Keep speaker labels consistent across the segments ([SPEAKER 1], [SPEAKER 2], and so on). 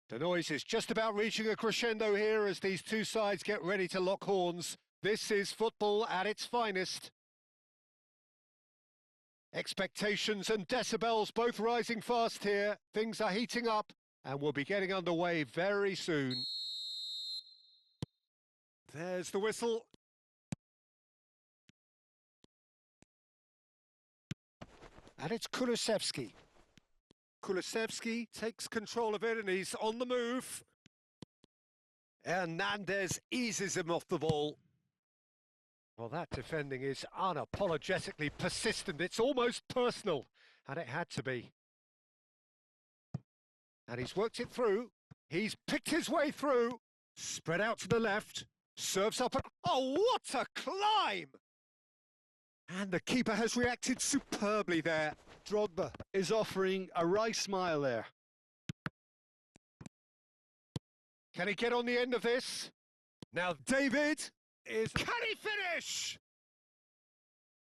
[SPEAKER 1] The noise is just about reaching a crescendo here as these two sides get ready to lock horns. This is football at its finest. Expectations and decibels both rising fast here. Things are heating up and we'll be getting underway very soon. There's the whistle. And it's Kulusevski. Kulusevski takes control of it and he's on the move. Hernandez eases him off the ball. Well, that defending is unapologetically persistent. It's almost personal, and it had to be. And he's worked it through. He's picked his way through. Spread out to the left. Serves up a... Oh, what a climb! And the keeper has reacted superbly there.
[SPEAKER 2] Drogba is offering a wry smile there.
[SPEAKER 1] Can he get on the end of this? Now David is... Can he finish?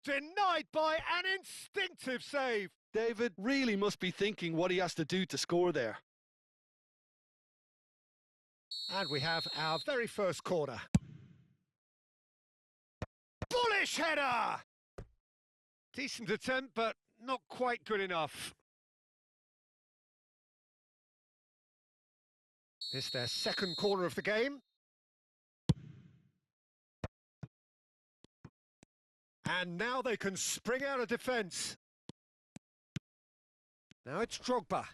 [SPEAKER 1] Denied by an instinctive save.
[SPEAKER 2] David really must be thinking what he has to do to score there.
[SPEAKER 1] And we have our very first corner. Bullish header! Decent attempt, but not quite good enough. This their second corner of the game. And now they can spring out of defence. Now it's Drogba.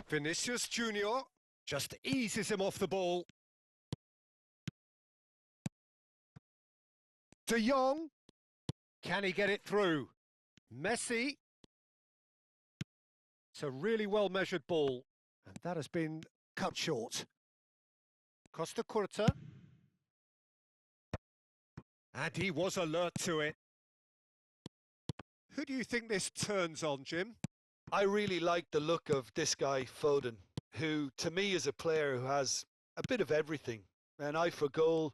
[SPEAKER 1] Vinicius Junior just eases him off the ball. De Jong. Can he get it through? Messi. It's a really well-measured ball. And that has been cut short. Costa Curta. And he was alert to it. Who do you think this turns on, Jim?
[SPEAKER 2] I really like the look of this guy, Foden, who to me is a player who has a bit of everything. An eye for goal,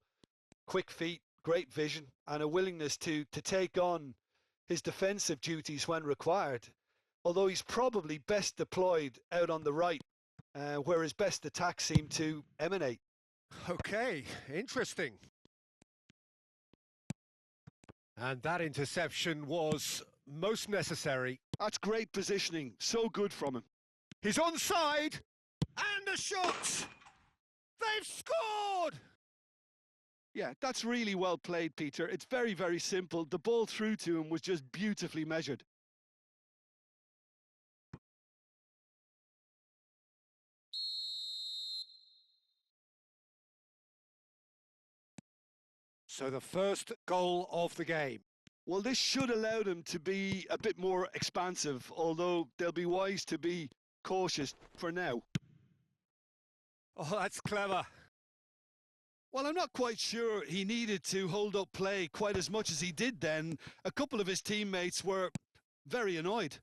[SPEAKER 2] quick feet, great vision, and a willingness to take on his defensive duties when required. Although he's probably best deployed out on the right, where his best attacks seem to emanate.
[SPEAKER 1] Okay, interesting. And that interception was most necessary.
[SPEAKER 2] That's great positioning, so good from him.
[SPEAKER 1] He's onside, and a shot! They've scored!
[SPEAKER 2] Yeah, that's really well played, Peter. It's very, very simple. The ball through to him was just beautifully measured.
[SPEAKER 1] So the first goal of the game.
[SPEAKER 2] Well, this should allow them to be a bit more expansive, although they'll be wise to be cautious for now.
[SPEAKER 1] Oh, that's clever.
[SPEAKER 2] Well, I'm not quite sure he needed to hold up play quite as much as he did then. A couple of his teammates were very annoyed.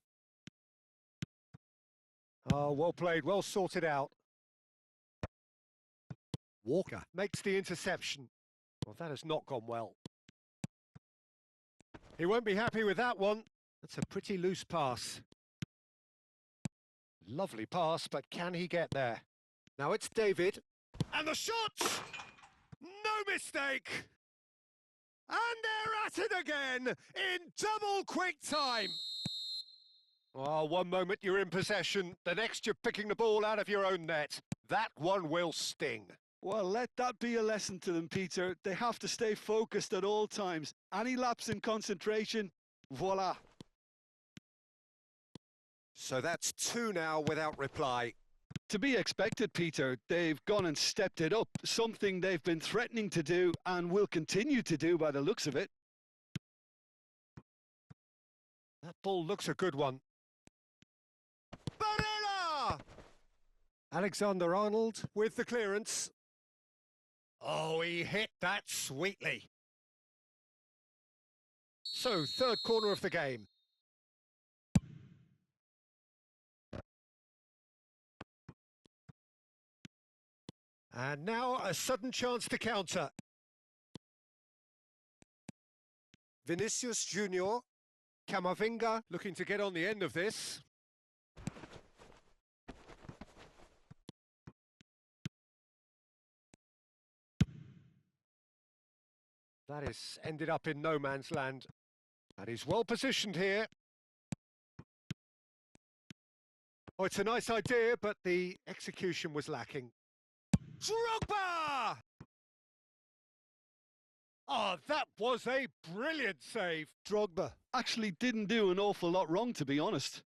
[SPEAKER 1] Oh, well played, well sorted out. Walker makes the interception. Well, that has not gone well. He won't be happy with that one. That's a pretty loose pass. Lovely pass, but can he get there? Now it's David. And the shot! No mistake! And they're at it again in double quick time. Oh, one moment you're in possession, the next you're picking the ball out of your own net. That one will sting.
[SPEAKER 2] Well, let that be a lesson to them, Peter. They have to stay focused at all times. Any lapse in concentration, voila.
[SPEAKER 1] So that's two now without reply.
[SPEAKER 2] To be expected, Peter. They've gone and stepped it up, something they've been threatening to do and will continue to do by the looks of it.
[SPEAKER 1] That ball looks a good one. Barella! Alexander-Arnold with the clearance. Oh, he hit that sweetly. So, third corner of the game. And now a sudden chance to counter. Vinicius Junior. Camavinga looking to get on the end of this. That is ended up in no man's land. And he's well positioned here. Oh, it's a nice idea, but the execution was lacking. Drogba! Oh, that was a brilliant save.
[SPEAKER 2] Drogba actually didn't do an awful lot wrong, to be honest.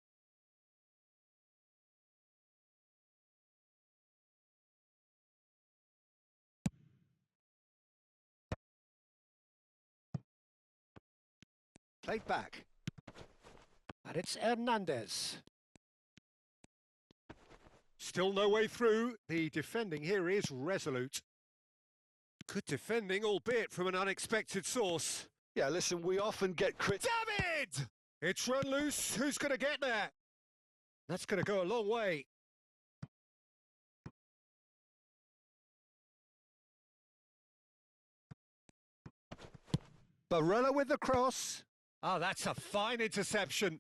[SPEAKER 1] Played back. And it's Hernandez. Still no way through. The defending here is resolute. Good defending, albeit from an unexpected source.
[SPEAKER 2] Yeah, listen, we often get
[SPEAKER 1] David! It's run loose. Who's going to get there? That's going to go a long way. Barella with the cross. Oh, that's a fine interception.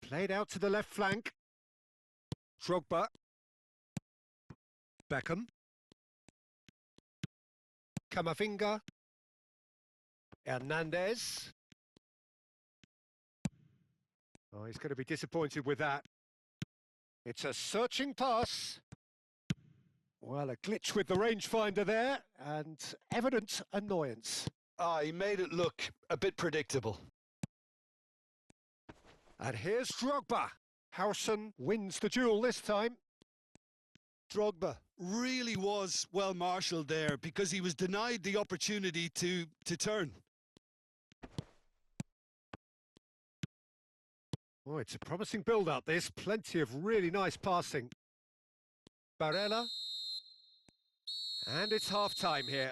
[SPEAKER 1] Played out to the left flank. Drogba. Beckham. Camavinga. Hernandez. Oh, he's going to be disappointed with that. It's a searching pass. Well, a glitch with the rangefinder there, and evident annoyance.
[SPEAKER 2] Ah, he made it look a bit predictable.
[SPEAKER 1] And here's Drogba. Howson wins the duel this time.
[SPEAKER 2] Drogba really was well marshalled there because he was denied the opportunity to turn.
[SPEAKER 1] Oh, it's a promising build-up, this. Plenty of really nice passing. Barella. And it's half-time here.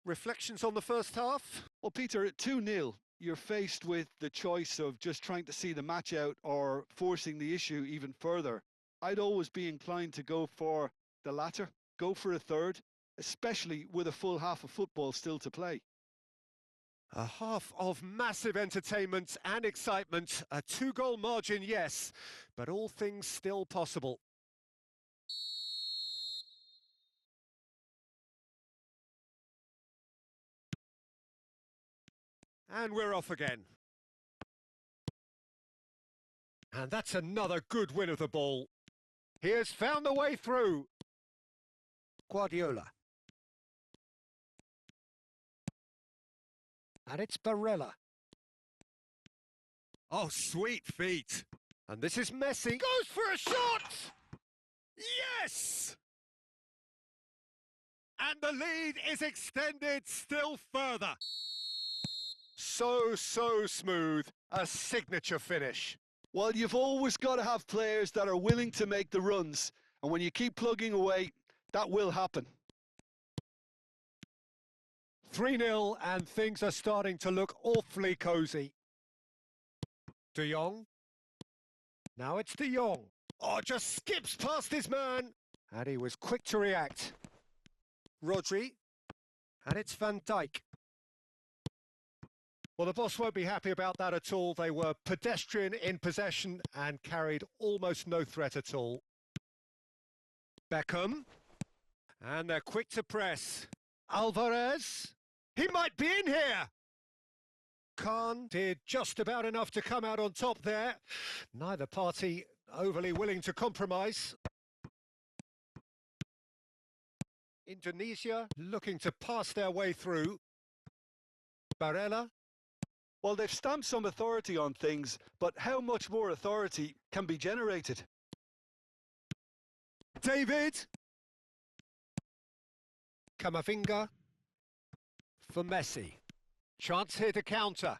[SPEAKER 1] Reflections on the first half?
[SPEAKER 2] Well, Peter, at 2-0, you're faced with the choice of just trying to see the match out or forcing the issue even further. I'd always be inclined to go for the latter, go for a third, especially with a full half of football still to play.
[SPEAKER 1] A half of massive entertainment and excitement. A 2-goal margin, yes, but all things still possible. And we're off again. And that's another good win of the ball. He has found the way through. Guardiola. And it's Barella. Oh, sweet feet. And this is Messi. Goes for a shot! Yes! And the lead is extended still further. So smooth. A signature finish.
[SPEAKER 2] Well, you've always got to have players that are willing to make the runs. And when you keep plugging away, that will happen.
[SPEAKER 1] 3-0 and things are starting to look awfully cosy. De Jong. Now it's De Jong. Oh, just skips past his man. And he was quick to react. Rodri. And it's Van Dijk. Well, the boss won't be happy about that at all. They were pedestrian in possession and carried almost no threat at all. Beckham. And they're quick to press. Alvarez. He might be in here. Khan did just about enough to come out on top there. Neither party overly willing to compromise. Indonesia looking to pass their way through. Barella.
[SPEAKER 2] Well, they've stamped some authority on things, but how much more authority can be generated?
[SPEAKER 1] David. Camavinga. For Messi. Chance here to counter.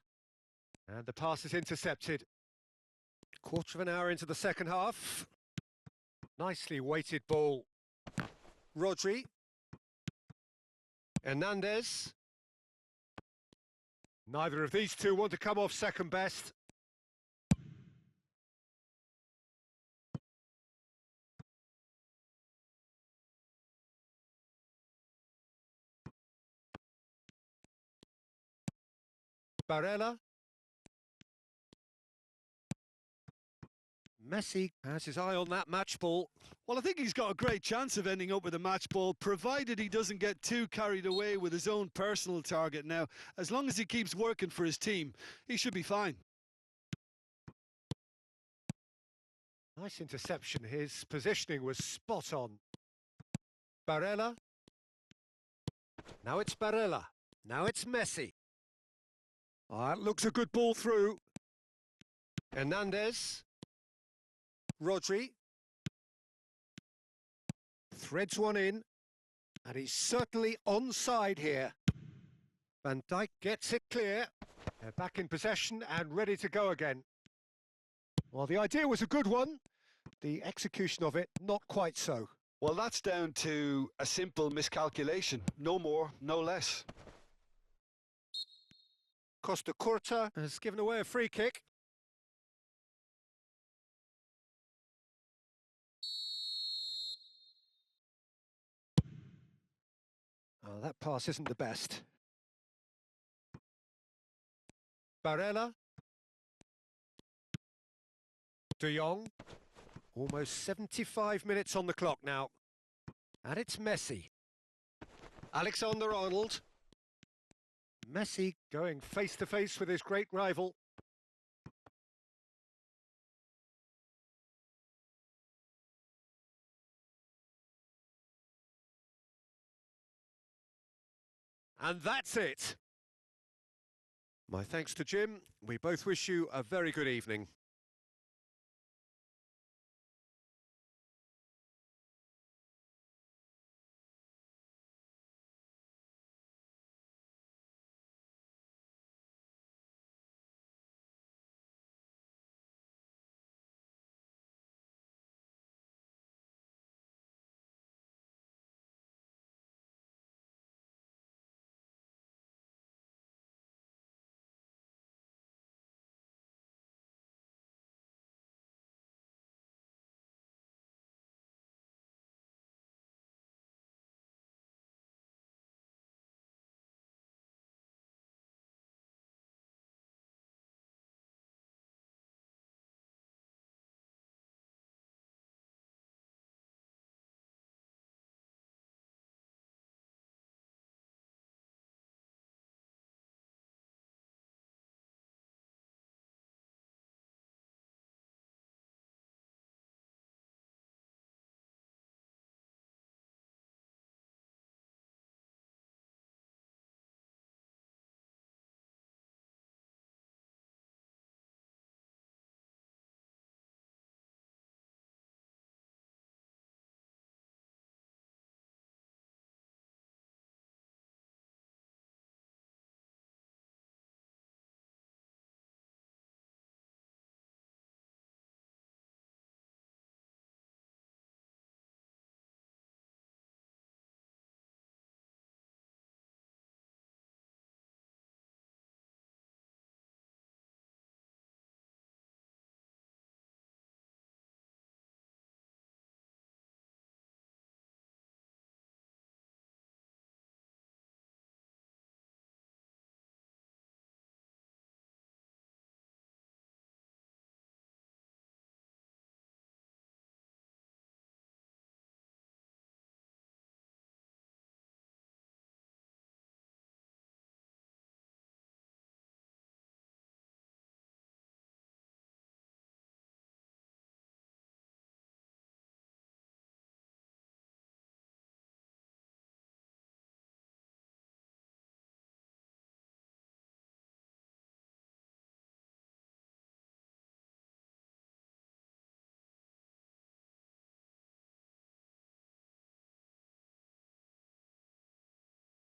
[SPEAKER 1] And the pass is intercepted. Quarter of an hour into the second half. Nicely weighted ball. Rodri. Hernandez. Neither of these two want to come off second best. Barella. Messi has his eye on that match ball.
[SPEAKER 2] Well, I think he's got a great chance of ending up with a match ball, provided he doesn't get too carried away with his own personal target. Now, as long as he keeps working for his team, he should be fine.
[SPEAKER 1] Nice interception. His positioning was spot on. Barella. Now it's Barella. Now it's Messi. Oh, that looks a good ball through. Hernandez. Rodri. Threads one in. And he's certainly onside here. Van Dijk gets it clear. They're back in possession and ready to go again. Well, the idea was a good one. The execution of it, not quite so.
[SPEAKER 2] Well, that's down to a simple miscalculation. No more, no less.
[SPEAKER 1] Costa Curta has given away a free kick. Oh, that pass isn't the best. Barella. De Jong. Almost 75 minutes on the clock now. And it's Messi. Alexander-Arnold. Messi going face-to-face with his great rival. And that's it. My thanks to Jim. We both wish you a very good evening.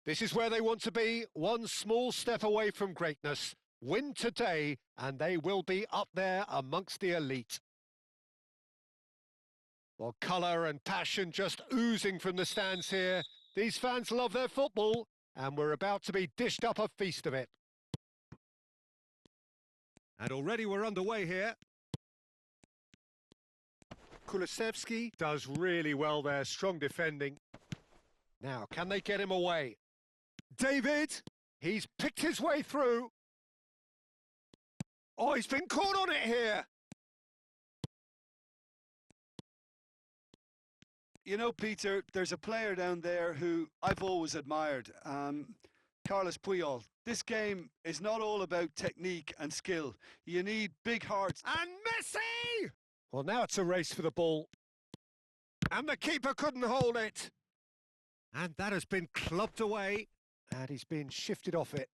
[SPEAKER 1] This is where they want to be, one small step away from greatness. Win today, and they will be up there amongst the elite. Well, colour and passion just oozing from the stands here. These fans love their football, and we're about to be dished up a feast of it. And already we're underway here. Kulusevski does really well there, strong defending. Now, can they get him away? David, he's picked his way through. Oh, he's been caught on it here.
[SPEAKER 3] You know, Peter, there's a player down there who I've always admired, Carlos Puyol. This game is not all about technique and skill. You need big hearts.
[SPEAKER 1] And Messi! Well, now it's a race for the ball. And the keeper couldn't hold it. And that has been clubbed away. And he's been shifted off it.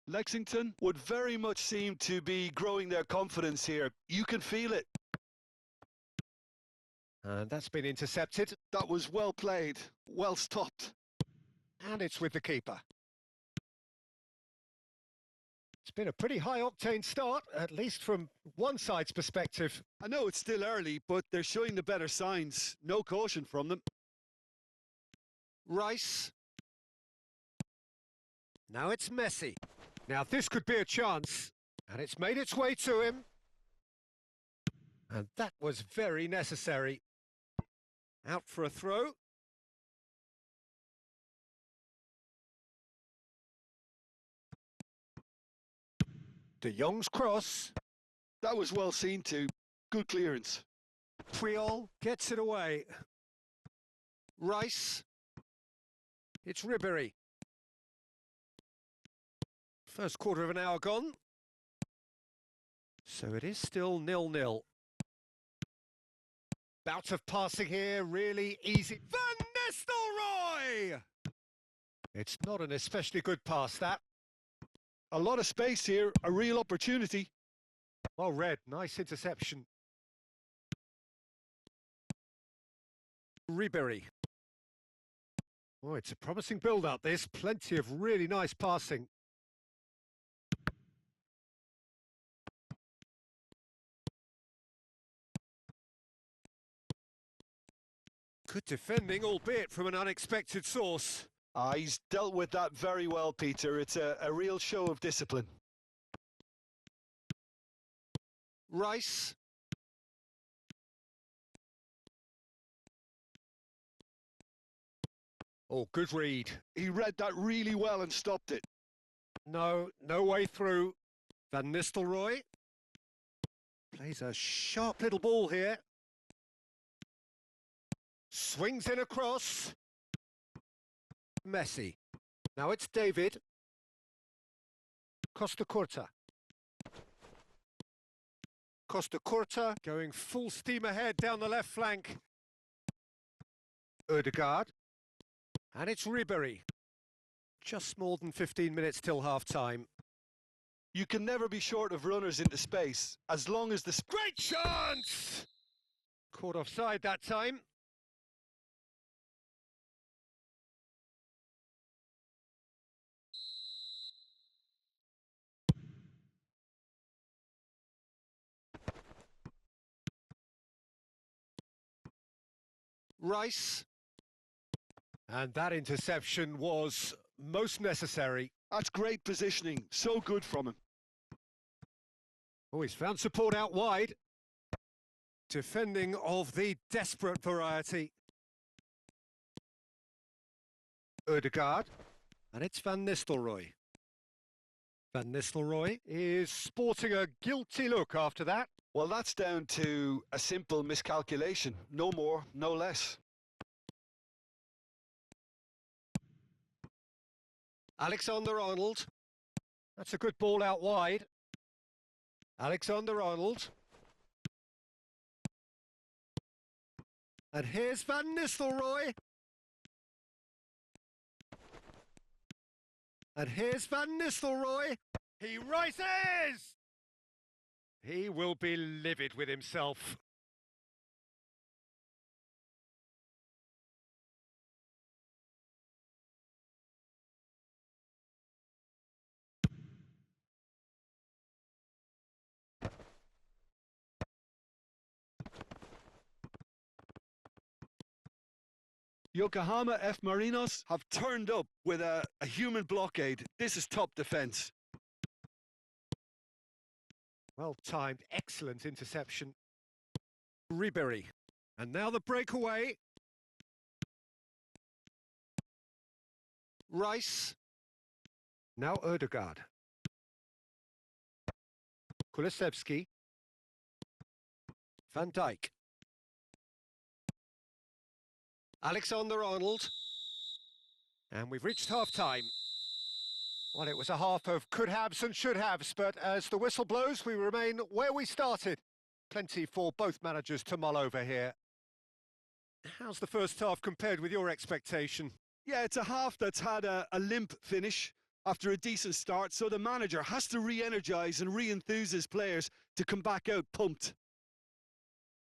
[SPEAKER 2] Lexington would very much seem to be growing their confidence here. You can feel it.
[SPEAKER 1] And that's been intercepted.
[SPEAKER 3] That was well played, well stopped.
[SPEAKER 1] And it's with the keeper. It's been a pretty high-octane start, at least from one side's perspective.
[SPEAKER 3] I know it's still early, but they're showing the better signs. No caution from them.
[SPEAKER 1] Rice. Now it's Messi. Now this could be a chance. And it's made its way to him. And that was very necessary. Out for a throw. De Jong's cross.
[SPEAKER 3] That was well seen too. Good clearance.
[SPEAKER 1] Puyol gets it away. Rice. It's Ribéry. First quarter of an hour gone. So it is still 0-0. Bout of passing here, really easy. Van Nistelrooy! It's not an especially good pass, that.
[SPEAKER 3] A lot of space here, a real opportunity.
[SPEAKER 1] Well read, nice interception. Ribéry. Oh, it's a promising build-up, this. Plenty of really nice passing. Good defending, albeit from an unexpected source.
[SPEAKER 2] He's dealt with that very well, Peter. It's a real show of discipline.
[SPEAKER 1] Rice. Oh, good read.
[SPEAKER 3] He read that really well and stopped it.
[SPEAKER 1] No way through. Van Nistelrooy. Plays a sharp little ball here. Swings in across. Messi. Now it's David. Costa Curta. Costa Curta going full steam ahead down the left flank. Ødegaard. And it's Ribéry. Just more than 15 minutes till half-time.
[SPEAKER 2] You can never be short of runners into space, as long as the...
[SPEAKER 1] Great chance! Caught offside that time. Rice. And that interception was most necessary.
[SPEAKER 3] That's great positioning. So good from him.
[SPEAKER 1] Oh, he's found support out wide. Defending of the desperate variety. Ødegaard. And it's Van Nistelrooy. Van Nistelrooy is sporting a guilty look after that.
[SPEAKER 2] Well, that's down to a simple miscalculation. No more, no less.
[SPEAKER 1] Alexander-Arnold. That's a good ball out wide. Alexander-Arnold. And here's Van Nistelrooy. And here's Van Nistelrooy. He rises! He will be livid with himself.
[SPEAKER 3] Yokohama F. Marinos have turned up with a human blockade. This is top defence.
[SPEAKER 1] Well timed, excellent interception. Ribéry. And now the breakaway. Rice. Now Ødegaard. Kulusevski. Van Dijk. Alexander-Arnold. And we've reached half-time. Well, it was a half of could-haves and should-haves, but as the whistle blows, we remain where we started. Plenty for both managers to mull over here. How's the first half compared with your expectation?
[SPEAKER 3] Yeah, it's a half that's had a limp finish after a decent start, so the manager has to re-energise and re-enthuse his players to come back out pumped.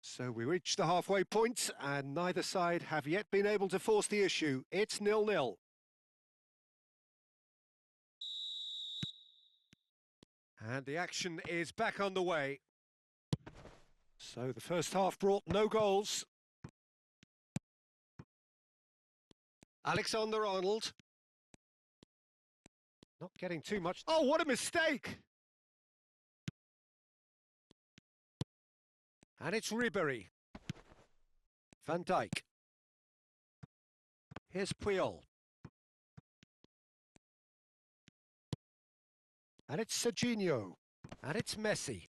[SPEAKER 1] So we reach the halfway point, and neither side have yet been able to force the issue. It's 0-0. And the action is back underway. So the first half brought no goals. Alexander-Arnold. Not getting too much. Oh, what a mistake! And it's Ribéry. Van Dijk. Here's Puyol. And it's Serginho. And it's Messi.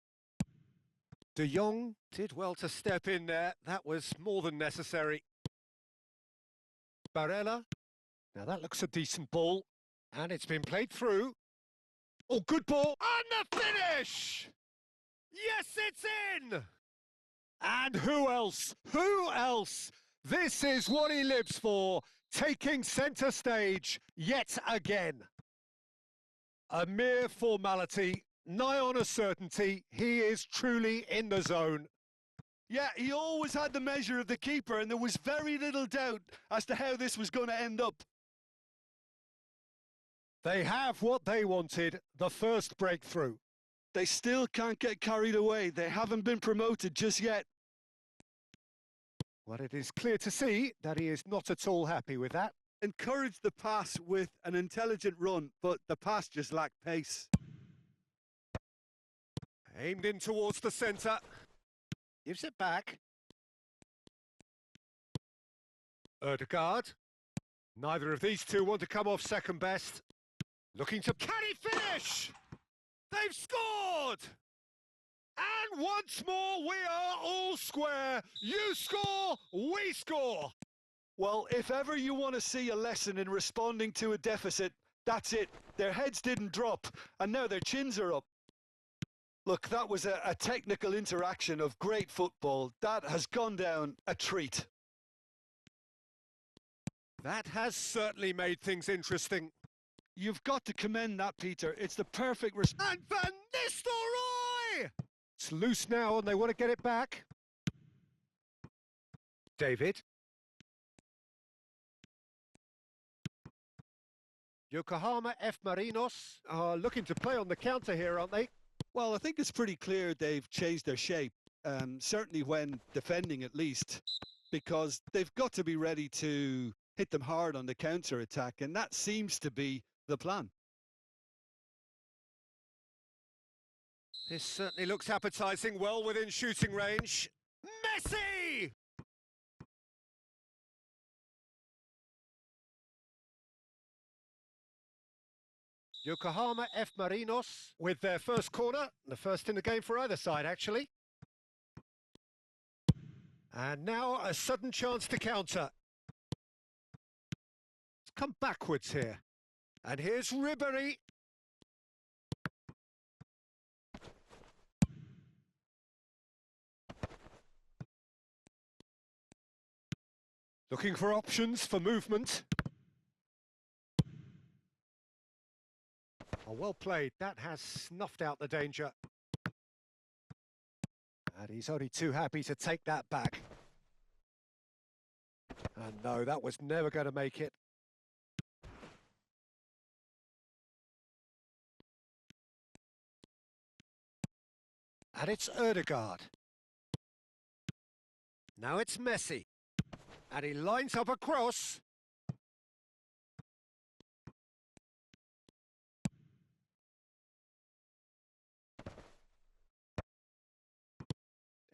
[SPEAKER 1] De Jong did well to step in there. That was more than necessary. Barella. Now that looks a decent ball. And it's been played through. Oh, good ball. And the finish! Yes, it's in! And who else? Who else? This is what he lives for, taking centre stage yet again. A mere formality, nigh on a certainty, he is truly in the zone.
[SPEAKER 3] Yeah, he always had the measure of the keeper, and there was very little doubt as to how this was going to end up.
[SPEAKER 1] They have what they wanted, the first breakthrough.
[SPEAKER 3] They still can't get carried away. They haven't been promoted just yet.
[SPEAKER 1] Well, it is clear to see that he is not at all happy with that.
[SPEAKER 3] Encouraged the pass with an intelligent run, but the pass just lacked pace.
[SPEAKER 1] Aimed in towards the centre. Gives it back. Ødegaard. Neither of these two want to come off second best. Looking to... Can he finish? They've scored! And once more, we are all square. You score, we score.
[SPEAKER 3] Well, if ever you want to see a lesson in responding to a deficit, that's it. Their heads didn't drop, and now their chins are up. Look, that was a technical interaction of great football. That has gone down a treat.
[SPEAKER 1] That has certainly made things interesting.
[SPEAKER 3] You've got to commend that, Peter. It's the perfect response.
[SPEAKER 1] And Van Nistelrooy! It's loose now and they want to get it back. David. Yokohama F. Marinos are looking to play on the counter here, aren't they?
[SPEAKER 3] Well, I think it's pretty clear they've changed their shape, certainly when defending at least, because they've got to be ready to hit them hard on the counter-attack, and that seems to be the plan.
[SPEAKER 1] This certainly looks appetising, well within shooting range. Messi! Yokohama F. Marinos with their first corner, the first in the game for either side, actually. And now a sudden chance to counter. Let's come backwards here. And here's Ribéry. Looking for options for movement. Oh, well played. That has snuffed out the danger. And he's only too happy to take that back. And no, that was never going to make it. And it's Ødegaard. Now it's Messi. And he lines up a cross.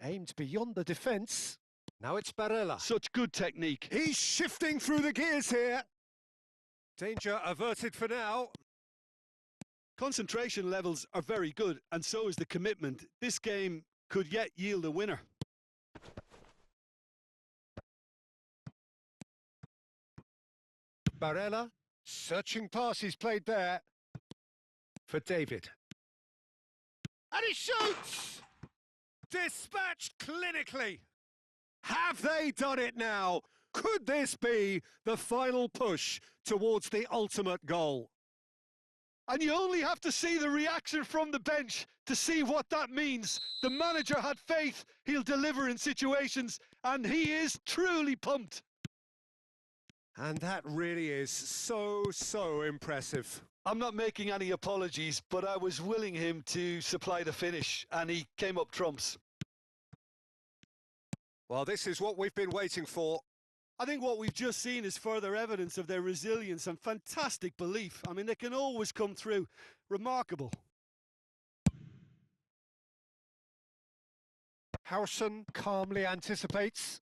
[SPEAKER 1] Aimed beyond the defence. Now it's Barella.
[SPEAKER 3] Such good technique.
[SPEAKER 1] He's shifting through the gears here. Danger averted for now.
[SPEAKER 3] Concentration levels are very good, and so is the commitment. This game could yet yield a winner.
[SPEAKER 1] Barella, searching passes played there for David. And he shoots! Dispatched clinically. Have they done it now? Could this be the final push towards the ultimate goal?
[SPEAKER 3] And you only have to see the reaction from the bench to see what that means. The manager had faith he'll deliver in situations, and he is truly pumped.
[SPEAKER 1] And that really is so impressive.
[SPEAKER 3] I'm not making any apologies, but I was willing him to supply the finish, and he came up trumps.
[SPEAKER 1] Well, this is what we've been waiting for.
[SPEAKER 3] I think what we've just seen is further evidence of their resilience and fantastic belief. I mean, they can always come through. Remarkable.
[SPEAKER 1] Howson calmly anticipates.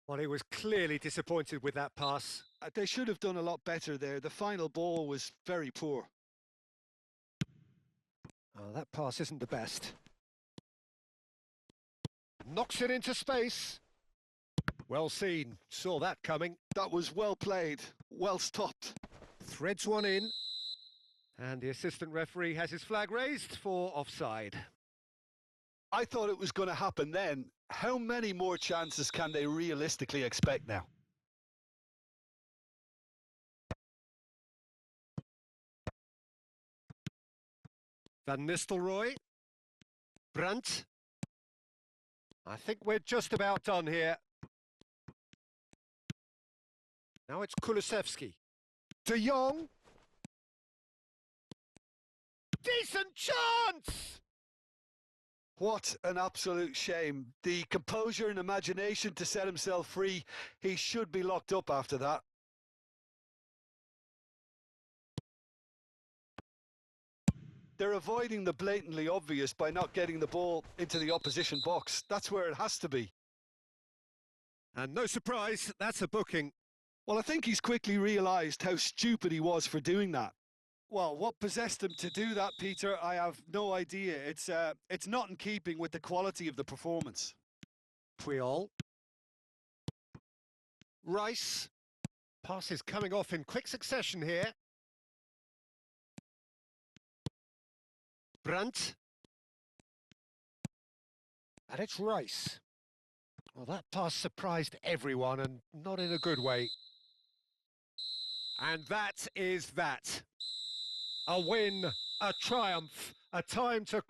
[SPEAKER 1] Well, he was clearly disappointed with that pass.
[SPEAKER 3] They should have done a lot better there. The final ball was very poor.
[SPEAKER 1] Oh, that pass isn't the best. Knocks it into space. Well seen. Saw that coming.
[SPEAKER 3] That was well played. Well stopped.
[SPEAKER 1] Threads one in. And the assistant referee has his flag raised for offside.
[SPEAKER 3] I thought it was going to happen then. How many more chances can they realistically expect now?
[SPEAKER 1] Van Nistelrooy. Brandt. I think we're just about done here. Now it's Kulusevski. De Jong. Decent chance!
[SPEAKER 3] What an absolute shame. The composure and imagination to set himself free. He should be locked up after that. They're avoiding the blatantly obvious by not getting the ball into the opposition box. That's where it has to be.
[SPEAKER 1] And no surprise, that's a booking.
[SPEAKER 3] Well, I think he's quickly realised how stupid he was for doing that. Well, what possessed him to do that, Peter, I have no idea. It's not in keeping with the quality of the performance.
[SPEAKER 1] Puyol. Rice. Passes coming off in quick succession here. Brandt. And it's Rice. Well, that pass surprised everyone, and not in a good way. And that is that. A win, a triumph, a time to